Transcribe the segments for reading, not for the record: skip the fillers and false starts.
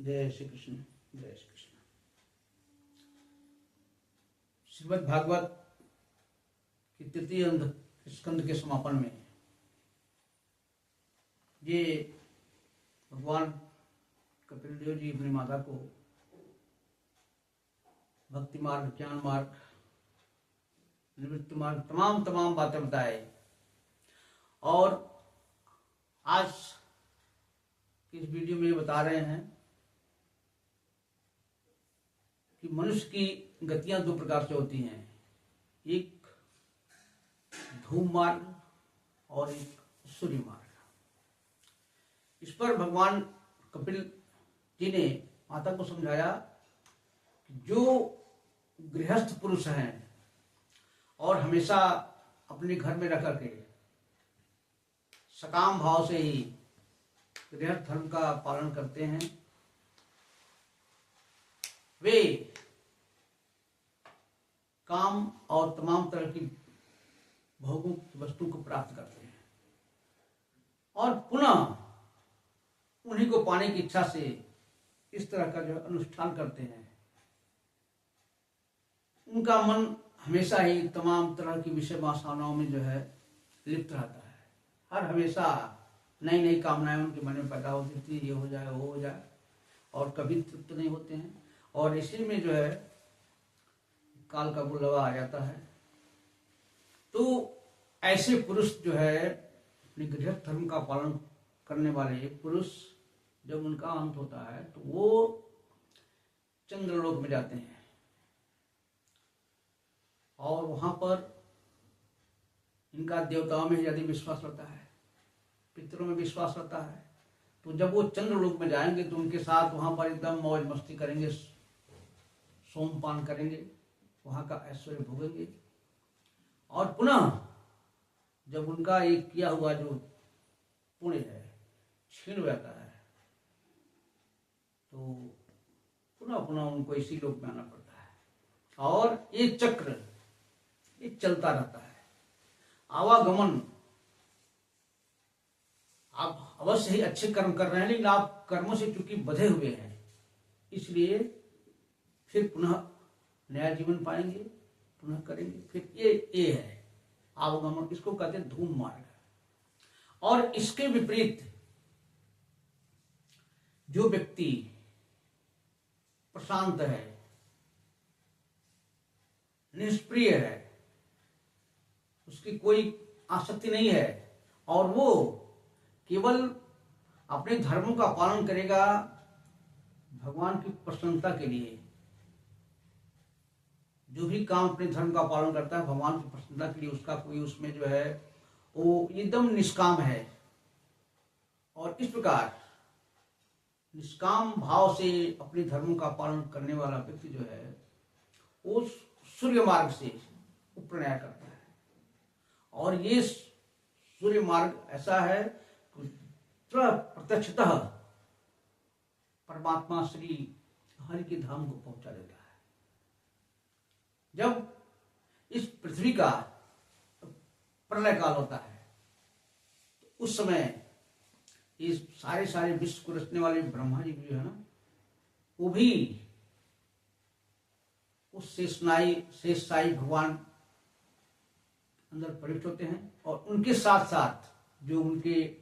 जय श्री कृष्ण। जय श्री कृष्ण। श्रीमद् भागवत की तृतीय स्कंद के समापन में ये भगवान कपिल देव जी अपनी माता को भक्ति मार्ग, ज्ञान मार्ग, निवृत्ति मार्ग, तमाम बातें बताए। और आज इस वीडियो में ये बता रहे हैं कि मनुष्य की गतियां दो प्रकार से होती हैं, एक धूम मार्ग और एक सूर्य मार्ग। इस पर भगवान कपिल जी ने माता को समझाया कि जो गृहस्थ पुरुष हैं और हमेशा अपने घर में रह करके सकाम भाव से ही गृहस्थ धर्म का पालन करते हैं, वे काम और तमाम तरह की भोगों की वस्तु को प्राप्त करते हैं और पुनः उन्हीं को पाने की इच्छा से इस तरह का जो अनुष्ठान करते हैं। उनका मन हमेशा ही तमाम तरह की विषय वासनाओं में जो है लिप्त रहता है। हर हमेशा नई नई कामनाएं उनके मन में पैदा होती थी, ये हो जाए वो हो जाए, और कभी तृप्त नहीं होते हैं। और इसी में जो है काल का बुलावा आ जाता है। तो ऐसे पुरुष जो है अपने गृहस्थ धर्म का पालन करने वाले पुरुष, जब उनका अंत होता है तो वो चंद्रलोक में जाते हैं और वहां पर इनका देवताओं में यदि विश्वास रहता है, पितरों में विश्वास रहता है, तो जब वो चंद्रलोक में जाएंगे तो उनके साथ वहां पर एकदम मौज मस्ती करेंगे, सोमपान करेंगे, वहां का ऐश्वर्य भोगेंगे। और पुनः जब उनका एक किया हुआ जो पुण्य है छीन हो जाता है तो पुनः उनको इसी लोक में आना पड़ता है। और ये चक्र ये चलता रहता है। आवागमन, आप अवश्य ही अच्छे कर्म कर रहे हैं, लेकिन आप कर्मों से चूंकि बंधे हुए हैं, इसलिए फिर पुनः नया जीवन पाएंगे, पुनः करेंगे। फिर ये है आवागमन, इसको कहते हैं धूम मार्ग। और इसके विपरीत जो व्यक्ति प्रशांत है, निष्प्रिय है, उसकी कोई आसक्ति नहीं है और वो केवल अपने धर्मों का पालन करेगा भगवान की प्रसन्नता के लिए। जो भी काम अपने धर्म का पालन करता है भगवान की प्रसन्नता के लिए, उसका कोई उसमें जो है वो एकदम निष्काम है। और इस प्रकार निष्काम भाव से अपने धर्मों का पालन करने वाला व्यक्ति जो है वो सूर्य मार्ग से उपनयन करता है। और ये सूर्य मार्ग ऐसा है प्रत्यक्षतः परमात्मा श्री हरि के धाम को पहुंचा देता है। जब इस पृथ्वी का प्रलय काल होता है तो उस समय इस सारे विश्व को रचने वाले ब्रह्मा जी जो है ना, वो भी उस शेषशाही भगवान अंदर प्रविष्ट होते हैं और उनके साथ साथ जो उनके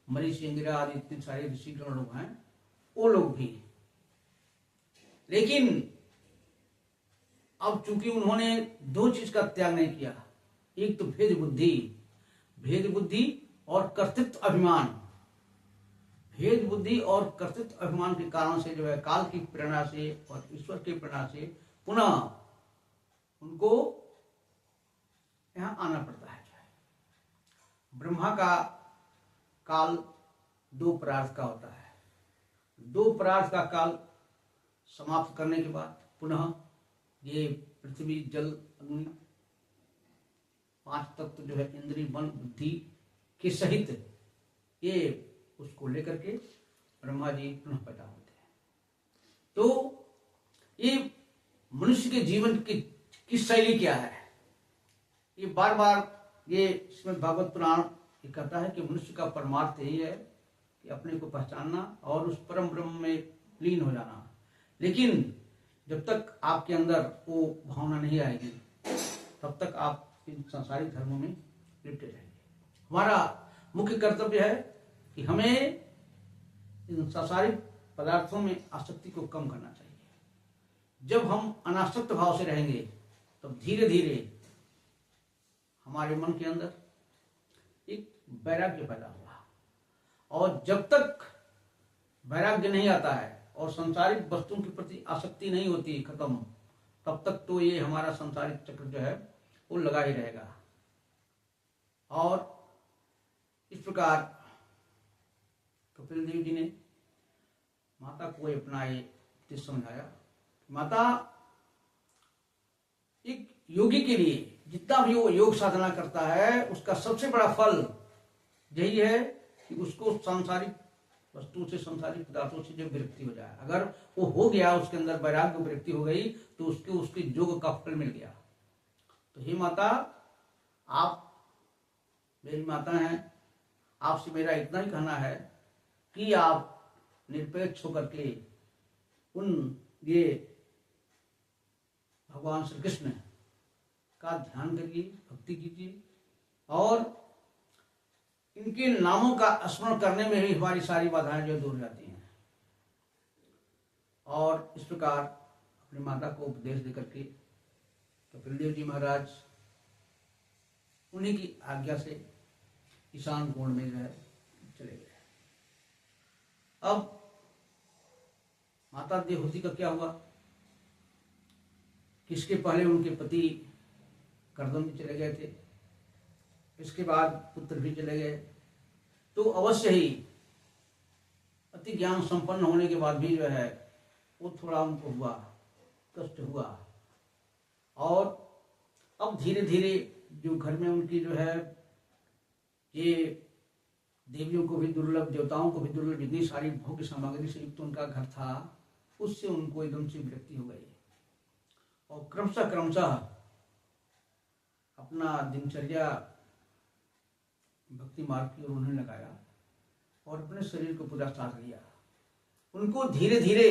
मरीचि, इंदिरा आदि इतने सारे ऋषिगण लोग हैं, वो लोग भी। लेकिन अब चूंकि उन्होंने दो चीज का त्याग नहीं किया, एक तो भेद बुद्धि और कर्तृत्व अभिमान। भेद बुद्धि और कर्तृत्व अभिमान के कारण से जो है काल की प्रेरणा से और ईश्वर की प्रेरणा से पुनः उनको यहां आना पड़ता है। ब्रह्मा का काल दो प्रार्थ का होता है। दो प्रार्थ का काल समाप्त करने के बाद पुनः ये पृथ्वी, जल, अग्नि, 5 तत्व जो है इंद्रिय, मन, बुद्धि के सहित ये उसको लेकर के ब्रह्मा जी पुनः पैदा होते हैं। तो ये मनुष्य के जीवन की शैली क्या है, ये बार बार ये श्रीमद् भागवत पुराण ये कहता है कि मनुष्य का परमार्थ यही है कि अपने को पहचानना और उस परम ब्रह्म में लीन हो जाना। लेकिन जब तक आपके अंदर वो भावना नहीं आएगी तब तक आप इन सांसारिक धर्मों में लिपटे रहेंगे। हमारा मुख्य कर्तव्य है कि हमें इन सांसारिक पदार्थों में आसक्ति को कम करना चाहिए। जब हम अनासक्त भाव से रहेंगे तब धीरे धीरे हमारे मन के अंदर एक वैराग्य पैदा होगा, और जब तक वैराग्य नहीं आता है और संसारिक वस्तुओं के प्रति आसक्ति नहीं होती खत्म, तब तक तो ये हमारा संसारिक चक्र जो है वो लगा ही रहेगा। और इस प्रकार कपिल देव जी ने माता को अपना ये उपदेश समझाया। माता एक योगी के लिए जितना भी वो योग साधना करता है उसका सबसे बड़ा फल यही है कि उसको सांसारिक वस्तु से, सांसारिक पदार्थों से जब विरक्ति हो जाए, अगर वो हो गया, उसके अंदर वैराग्य विरक्ति हो गई, तो उसके योग का फल मिल गया। तो हे माता, आप मेरी माता हैं, आपसे मेरा इतना ही कहना है कि आप निरपेक्ष होकर के उन ये भगवान श्री कृष्ण का ध्यान करिए, भक्ति कीजिए, और इनके नामों का स्मरण करने में ही हमारी सारी बाधाएं जो दूर जाती हैं। और इस प्रकार अपनी माता को उपदेश देकर के कपिल देव जी महाराज उन्हीं की आज्ञा से ईशान कोण में जो है चले गए। अब माता देवहूति का क्या हुआ? किसके पहले उनके पति कर्दम भी चले गए थे, इसके बाद पुत्र भी चले गए, तो अवश्य ही अति ज्ञान संपन्न होने के बाद भी जो है वो थोड़ा उनको हुआ, कष्ट हुआ। और अब धीरे धीरे जो घर में उनकी जो है ये देवियों को भी दुर्लभ, देवताओं को भी दुर्लभ, जितनी सारी भोग्य सामग्री से युक्त उनका घर था, उससे उनको एकदम से विरक्ति हो गई और क्रमशः अपना दिनचर्या भक्ति मार्ग की ओर उन्होंने लगाया और अपने शरीर को पूरा साध लिया। उनको धीरे धीरे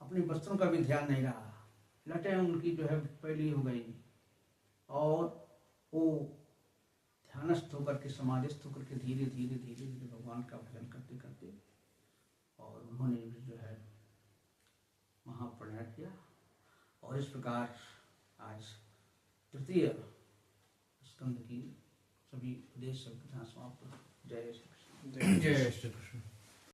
अपने वस्त्रों का भी ध्यान नहीं रहा, लटें उनकी जो है पहली हो गई, और वो ध्यानस्थ होकर के, समाधिस्थ होकर के धीरे धीरे धीरे धीरे भगवान का भजन करते करते, और उन्होंने जो है महाप्रणय किया। और इस प्रकार आज तृतीय स्कंद की सभी उपदेश समाप्त। जय श्री कृष्ण। जय श्री कृष्ण।